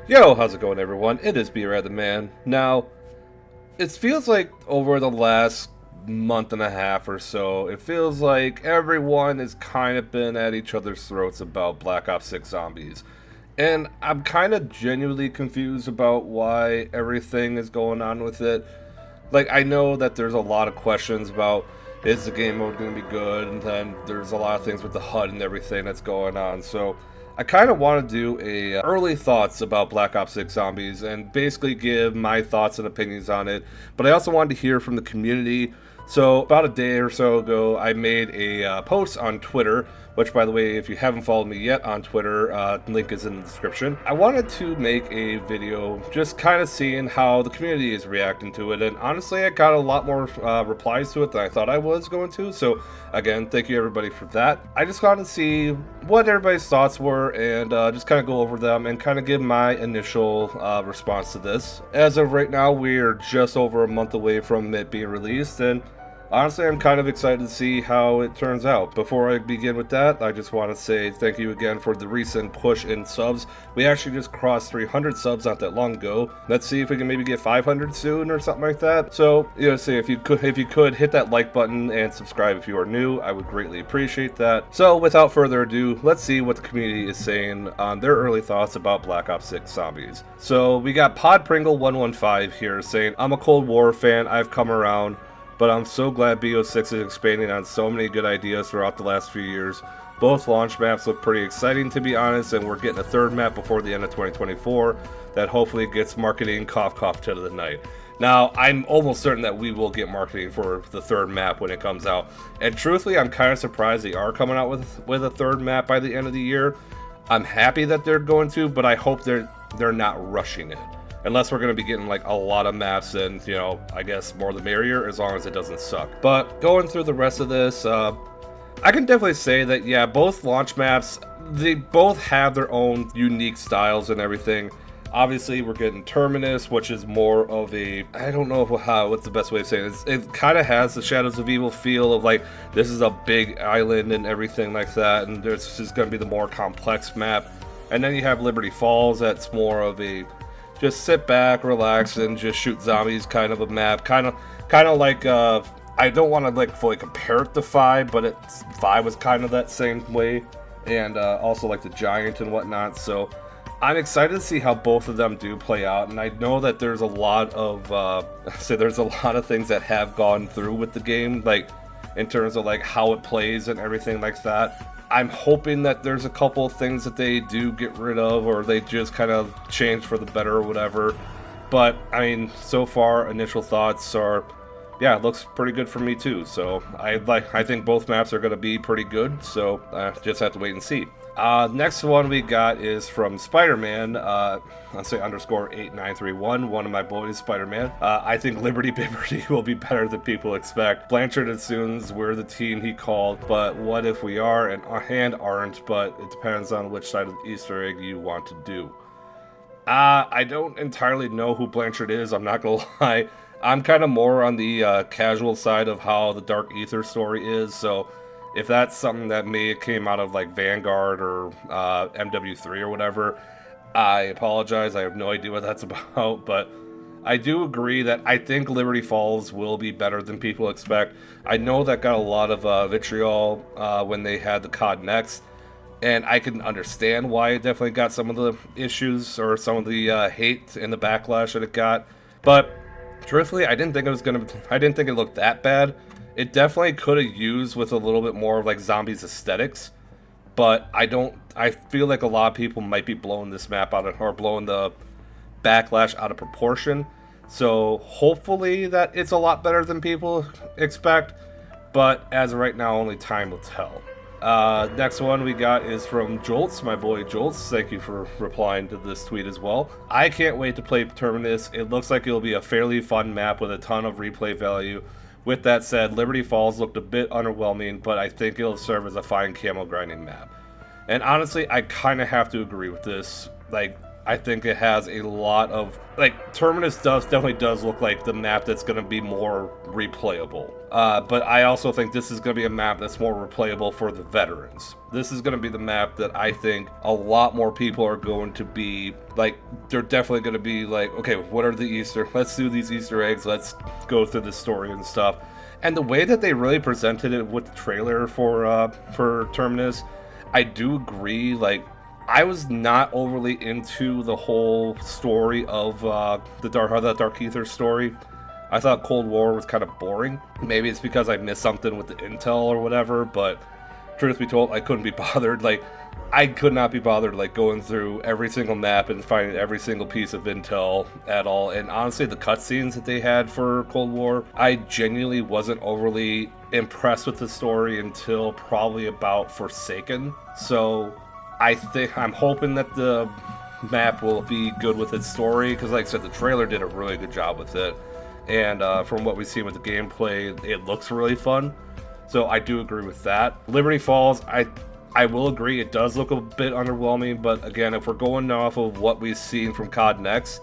Yo, how's it going, everyone? It is B-RAD the man. Now, it feels like over the last month and a half or so, it feels like everyone has kind of been at each other's throats about Black Ops 6 Zombies. And I'm kind of genuinely confused about why everything is going on with it. Like, I know that there's a lot of questions about is the game mode going to be good, and then there's a lot of things with the HUD and everything that's going on. So I kind of want to do a early thoughts about Black Ops 6 Zombies and basically give my thoughts and opinions on it. But I also wanted to hear from the community. So about a day or so ago, I made a post on Twitter, which, by the way, if you haven't followed me yet on Twitter, link is in the description. I wanted to make a video just kind of seeing how the community is reacting to it, and honestly, I got a lot more replies to it than I thought I was going to, so again, thank you everybody for that. I just wanted to see what everybody's thoughts were and just kind of go over them and kind of give my initial response to this. As of right now, we're just over a month away from it being released, and honestly, I'm kind of excited to see how it turns out. Before I begin with that, I just want to say thank you again for the recent push in subs. We actually just crossed 300 subs not that long ago. Let's see if we can maybe get 500 soon or something like that. So, if you could hit that like button and subscribe if you are new, I would greatly appreciate that. So, without further ado, let's see what the community is saying on their early thoughts about Black Ops 6 Zombies. So, we got Podpringle115 here saying, "I'm a Cold War fan. I've come around. But I'm so glad BO6 is expanding on so many good ideas throughout the last few years. Both launch maps look pretty exciting, to be honest, and we're getting a third map before the end of 2024 that hopefully gets marketing cough cough to the night." Now, I'm almost certain that we will get marketing for the third map when it comes out. And truthfully, I'm kind of surprised they are coming out with a third map by the end of the year. I'm happy that they're going to, but I hope they're not rushing it. Unless we're going to be getting like a lot of maps, and I guess more the merrier, as long as it doesn't suck. But going through the rest of this, I can definitely say that, yeah, both launch maps, they both have their own unique styles and everything. Obviously, we're getting Terminus, which is more of a, I don't know what's the best way of saying it. It kind of has the Shadows of Evil feel of like, this is a big island and everything like that, and this is going to be the more complex map. And then you have Liberty Falls, that's more of a just sit back, relax, and just shoot zombies kind of a map. Kind of like, I don't want to like fully compare it to 5, but 5 was kind of that same way. And also like the Giant and whatnot. So I'm excited to see how both of them do play out. And I know that there's a lot of, there's a lot of things that have gone through with the game, like in terms of like how it plays and everything like that. I'm hoping that there's a couple of things that they do get rid of, or they just kind of change for the better or whatever. But I mean, so far, initial thoughts are, yeah, it looks pretty good for me too. So I think both maps are going to be pretty good. So just have to wait and see. Next one we got is from Spider-Man, let's say _8931, one of my boys, Spider-Man. I think Liberty Bibberty will be better than people expect. Blanchard assumes we're the team he called, but what if we are and aren't, but it depends on which side of the Easter egg you want to do. I don't entirely know who Blanchard is, I'm not gonna lie. I'm kind of more on the casual side of how the Dark Ether story is, so if that's something that may have came out of like Vanguard or MW3 or whatever, I apologize. I have no idea what that's about, but I do agree that I think Liberty Falls will be better than people expect. I know that got a lot of vitriol when they had the COD Next, and I can understand why it definitely got some of the issues or some of the hate and the backlash that it got. But truthfully, I didn't think it looked that bad. It definitely could have used with a little bit more of like zombies aesthetics, but I feel like a lot of people might be blowing this map out of, or blowing the backlash out of proportion. So hopefully that it's a lot better than people expect, but as of right now, only time will tell. Next one we got is from Jolts, my boy Jolts. Thank you for replying to this tweet as well. "I can't wait to play Terminus. It looks like it'll be a fairly fun map with a ton of replay value. With that said, Liberty Falls looked a bit underwhelming, but I think it'll serve as a fine camo grinding map." And honestly, I kind of have to agree with this. Like, I think it has a lot of, like, Terminus definitely does look like the map that's going to be more replayable. But I also think this is going to be a map that's more replayable for the veterans. This is going to be the map that I think a lot more people are going to be, like, they're definitely going to be like, okay, what are the Easter? Let's do these Easter eggs. Let's go through the story and stuff. And the way that they really presented it with the trailer for Terminus, I do agree, like, I was not overly into the whole story of the Dark Ether story. I thought Cold War was kind of boring. Maybe it's because I missed something with the intel or whatever, but truth be told, I couldn't be bothered. Like, I could not be bothered, like, going through every single map and finding every single piece of intel at all. And honestly, the cutscenes that they had for Cold War, I genuinely wasn't overly impressed with the story until probably about Forsaken. So I'm hoping that the map will be good with its story, because like I said, the trailer did a really good job with it. And from what we've seen with the gameplay, it looks really fun. So I do agree with that. Liberty Falls, I will agree, it does look a bit underwhelming, but again, if we're going off of what we've seen from COD Next,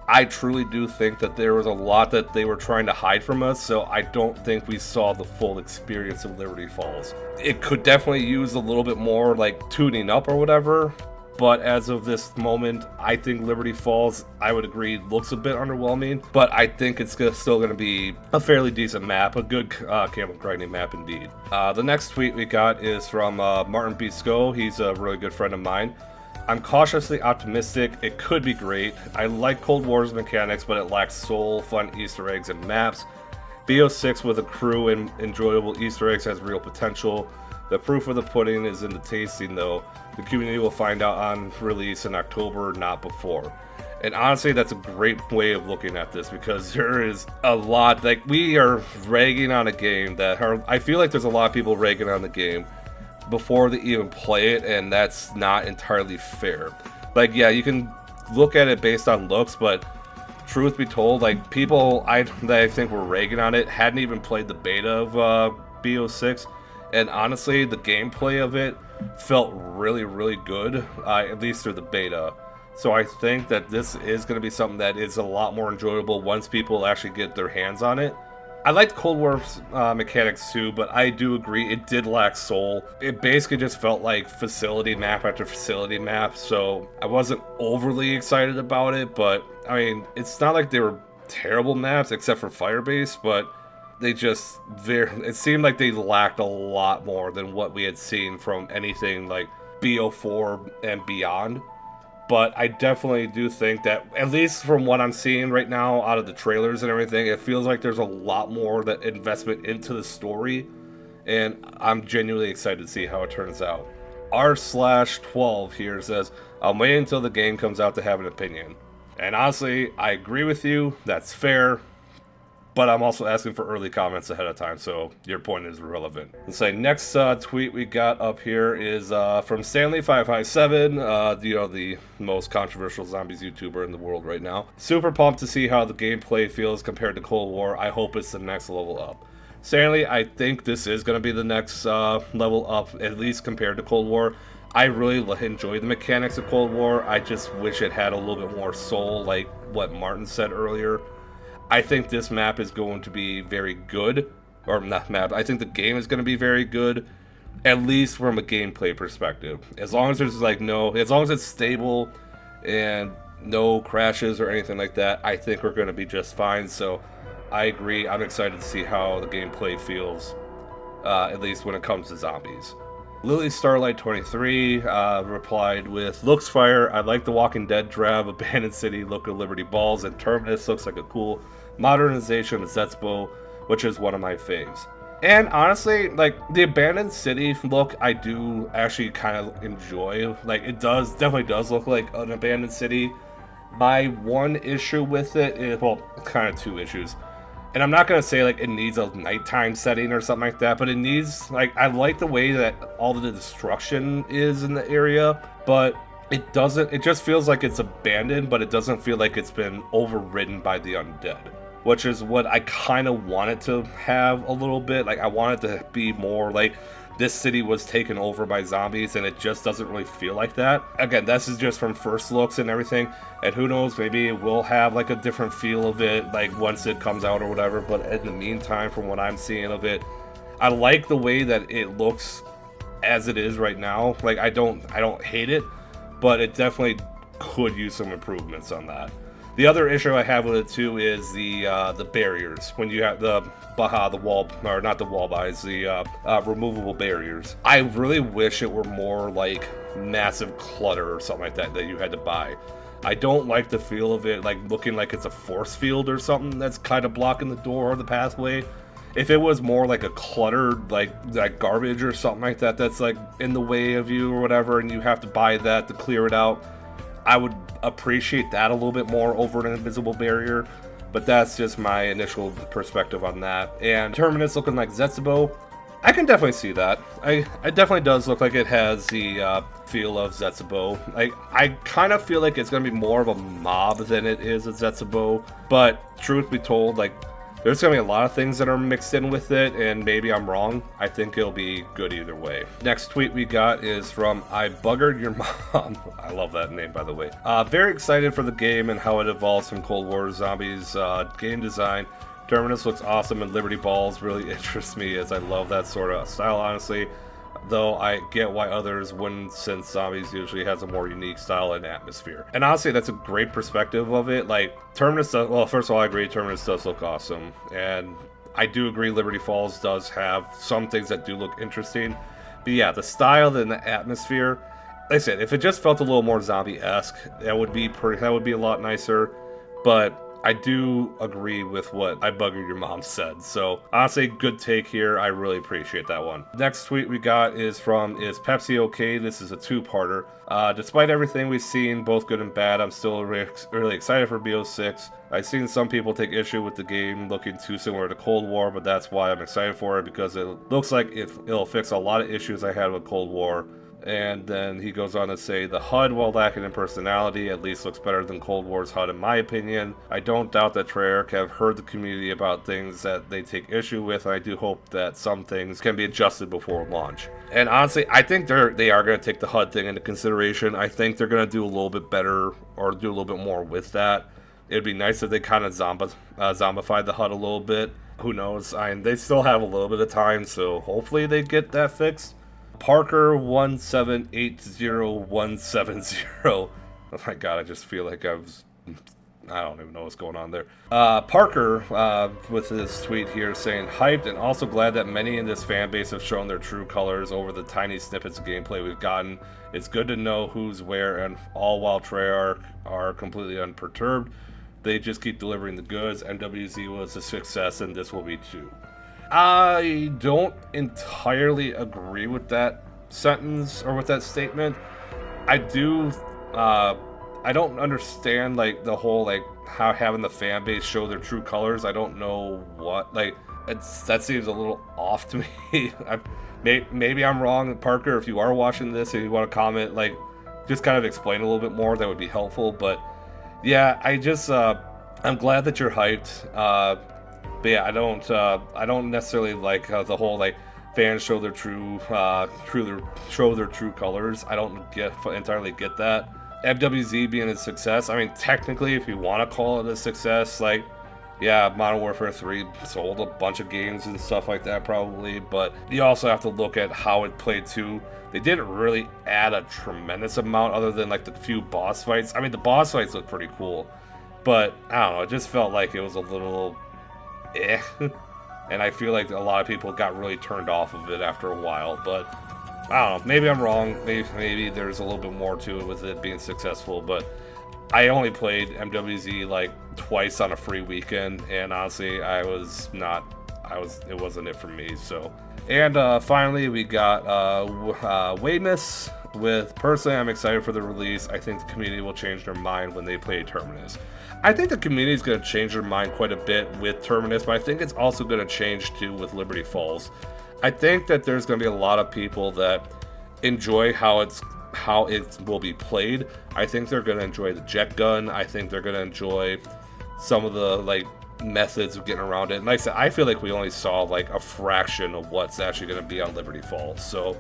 I truly do think that there was a lot that they were trying to hide from us, so I don't think we saw the full experience of Liberty Falls. It could definitely use a little bit more, like, tuning up or whatever, but as of this moment, I think Liberty Falls, I would agree, looks a bit underwhelming, but I think it's still going to be a fairly decent map, a good camel grinding map indeed. The next tweet we got is from Martin Bisco. He's a really good friend of mine. I'm cautiously optimistic. It could be great. I like Cold War's mechanics, but it lacks soul, fun Easter eggs, and maps. BO6 with a crew and enjoyable Easter eggs has real potential. The proof of the pudding is in the tasting, though. The community will find out on release in October, not before. And honestly, that's a great way of looking at this, because there is a lot, like, we are ragging on a game that I feel like there's a lot of people ragging on the game before they even play it, and that's not entirely fair. Like, yeah, you can look at it based on looks, but truth be told, like, people that I think were ragging on it hadn't even played the beta of BO6, and honestly, the gameplay of it felt really, really good, at least through the beta. So I think that this is going to be something that is a lot more enjoyable once people actually get their hands on it. I liked Cold War's mechanics too, but I do agree it did lack soul. It basically just felt like facility map after facility map, so I wasn't overly excited about it, but I mean, it's not like they were terrible maps except for Firebase, but they just, it seemed like they lacked a lot more than what we had seen from anything like BO4 and beyond. But I definitely do think that, at least from what I'm seeing right now out of the trailers and everything, it feels like there's a lot more that investment into the story, and I'm genuinely excited to see how it turns out. R/12 here says, I'm waiting until the game comes out to have an opinion. And honestly, I agree with you, that's fair, but I'm also asking for early comments ahead of time, so your point is relevant. Let's say next tweet we got up here is from Stanley557, the most controversial zombies YouTuber in the world right now. Super pumped to see how the gameplay feels compared to Cold War. I hope it's the next level up. Stanley, I think this is going to be the next level up, at least compared to Cold War. I really enjoy the mechanics of Cold War. I just wish it had a little bit more soul, like what Martin said earlier. I think this map is going to be very good, or not map, I think the game is going to be very good, at least from a gameplay perspective. As long as there's like as long as it's stable and no crashes or anything like that, I think we're going to be just fine. So I agree, I'm excited to see how the gameplay feels, at least when it comes to zombies. Lily Starlight 23 replied with, looks fire. I like the Walking Dead drab, Abandoned City look of Liberty Balls, and Terminus looks like a cool modernization of Zetspo, which is one of my faves. And honestly, like, the Abandoned City look, I do actually kind of enjoy. Like, it definitely does look like an Abandoned City. My one issue with it is, well, kind of two issues. And I'm not going to say, like, it needs a nighttime setting or something like that, but it needs, like, I like the way that all of the destruction is in the area, but it just feels like it's abandoned, but it doesn't feel like it's been overridden by the undead, which is what I kind of wanted to have a little bit. Like, I wanted to be more, like, this city was taken over by zombies, and it just doesn't really feel like that. Again, this is just from first looks and everything, and who knows, maybe it will have like a different feel of it, like once it comes out or whatever. But in the meantime, from what I'm seeing of it, I like the way that it looks as it is right now. Like I don't hate it, but it definitely could use some improvements on that. The other issue I have with it too is the barriers. When you have the wall, or not the wall buys, the removable barriers. I really wish it were more like massive clutter or something like that you had to buy. I don't like the feel of it like looking like it's a force field or something that's kind of blocking the door or the pathway. If it was more like a cluttered like garbage or something like that that's like in the way of you or whatever, and you have to buy that to clear it out, I would appreciate that a little bit more over an invisible barrier. But that's just my initial perspective on that. And Terminus looking like Zetsubo, I can definitely see that. It definitely does look like it has the feel of Zetsubo. I kind of feel like it's going to be more of a mob than it is a Zetsubo. But truth be told, like, there's going to be a lot of things that are mixed in with it, and maybe I'm wrong. I think it'll be good either way. Next tweet we got is from I Buggered Your Mom. I love that name, by the way. Very excited for the game and how it evolves from Cold War Zombies game design. Terminus looks awesome, and Liberty Balls really interest me, as I love that sort of style, honestly. Though I get why others wouldn't, since Zombies usually has a more unique style and atmosphere. And honestly, that's a great perspective of it. Like, Terminus does, well, first of all, I agree, Terminus does look awesome. And I do agree Liberty Falls does have some things that do look interesting. But yeah, the style and the atmosphere, like I said, if it just felt a little more zombie-esque, that would be a lot nicer. But I do agree with what I Buggered Your Mom said. So honestly, good take here. I really appreciate that one. Next tweet we got is from Is Pepsi Okay? This is a two-parter. Despite everything we've seen, both good and bad, I'm still really excited for BO6. I've seen some people take issue with the game looking too similar to Cold War, but that's why I'm excited for it, because it looks like it'll fix a lot of issues I had with Cold War. And then he goes on to say, the HUD, while lacking in personality, at least looks better than Cold War's HUD in my opinion. I don't doubt that Treyarch have heard the community about things that they take issue with, and I do hope that some things can be adjusted before launch. And honestly, I think they are going to take the HUD thing into consideration. I think they're going to do a little bit better, or do a little bit more with that. It'd be nice if they kind of zombified the HUD a little bit. Who knows? They still have a little bit of time, so hopefully they get that fixed. Parker1780170. Oh my god, I just feel like I don't even know what's going on there. Parker, with his tweet here saying, hyped and also glad that many in this fan base have shown their true colors over the tiny snippets of gameplay we've gotten. It's good to know who's where, and all while Treyarch are completely unperturbed. They just keep delivering the goods. MWZ was a success, and this will be too. I don't entirely agree with that sentence or with that statement. I don't understand like the whole like how having the fan base show their true colors. I don't know what, like, that seems a little off to me. Maybe I'm wrong, Parker. If you are watching this and you want to comment, like, just kind of explain a little bit more, that would be helpful. But yeah, I'm glad that you're hyped. But yeah, I don't necessarily like the whole like fans show their true colors. I don't entirely get that. MWZ being a success, I mean, technically, if you want to call it a success, like, yeah, Modern Warfare 3 sold a bunch of games and stuff like that probably, but you also have to look at how it played too. They didn't really add a tremendous amount other than like the few boss fights. I mean, the boss fights look pretty cool, but I don't know, it just felt like it was a little and I feel like a lot of people got really turned off of it after a while. But I don't know, maybe I'm wrong. Maybe there's a little bit more to it with it being successful. But I only played MWZ like twice on a free weekend, and honestly, it wasn't it for me. So, and finally we got Waymus with, personally, I'm excited for the release. I think the community will change their mind when they play Terminus. I think the community is going to change their mind quite a bit with Terminus, but I think it's also going to change too with Liberty Falls. I think that there's going to be a lot of people that enjoy how it will be played. I think they're going to enjoy the jet gun. I think they're going to enjoy some of the like methods of getting around it. And like I said, I feel like we only saw like a fraction of what's actually going to be on Liberty Falls. So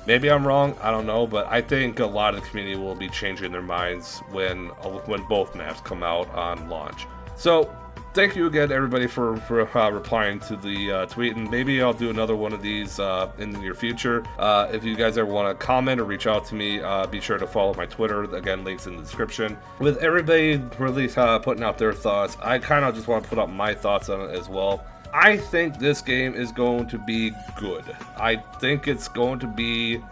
maybe I'm wrong, I don't know, but I think a lot of the community will be changing their minds when both maps come out on launch. So thank you again, everybody, for replying to the tweet, and maybe I'll do another one of these in the near future. If you guys ever want to comment or reach out to me, be sure to follow my Twitter. Again, links in the description. With everybody really putting out their thoughts, I kind of just want to put out my thoughts on it as well. I think this game is going to be good. I think it's going to be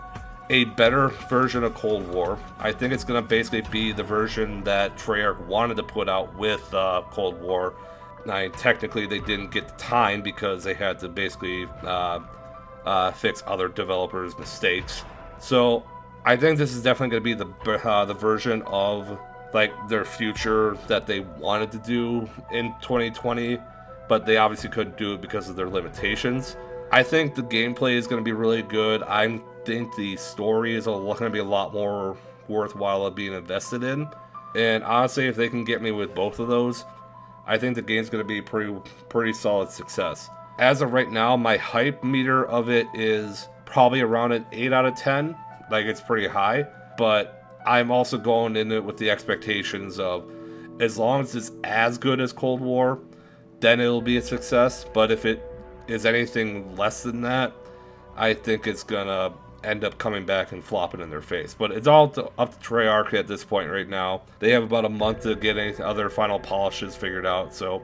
a better version of Cold War. I think it's going to basically be the version that Treyarch wanted to put out with Cold War. Now, technically, they didn't get the time because they had to basically fix other developers' mistakes. So I think this is definitely going to be the version of like their future that they wanted to do in 2020, but they obviously couldn't do it because of their limitations. I think the gameplay is going to be really good. I think the story is going to be a lot more worthwhile of being invested in. And honestly, if they can get me with both of those, I think the game's going to be pretty solid success. As of right now, my hype meter of it is probably around an 8 out of 10. Like, it's pretty high. But I'm also going in it with the expectations of, as long as it's as good as Cold War, then it'll be a success. But if it is anything less than that, I think it's gonna end up coming back and flopping in their face. But it's all up to Treyarch at this point right now. They have about a month to get any other final polishes figured out, so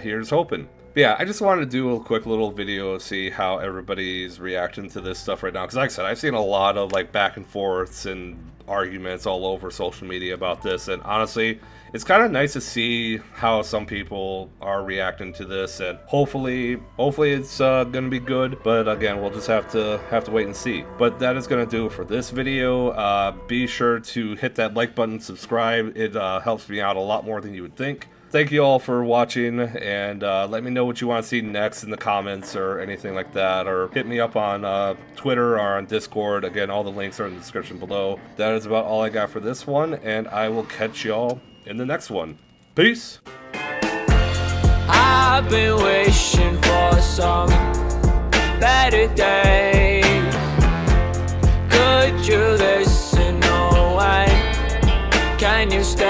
here's hoping. But yeah, I just wanted to do a quick little video to see how everybody's reacting to this stuff right now, because like I said, I've seen a lot of like back and forths and arguments all over social media about this, and honestly, it's kind of nice to see how some people are reacting to this, and hopefully it's gonna be good. But again, we'll just have to wait and see. But that is gonna do it for this video. Be sure to hit that like button, subscribe. It helps me out a lot more than you would think. Thank you all for watching, and let me know what you want to see next in the comments or anything like that, or hit me up on Twitter or on Discord. Again, all the links are in the description below. That is about all I got for this one, and I will catch y'all in the next one. Peace! I've been wishing for some better days. Could you listen? No, why can you stay?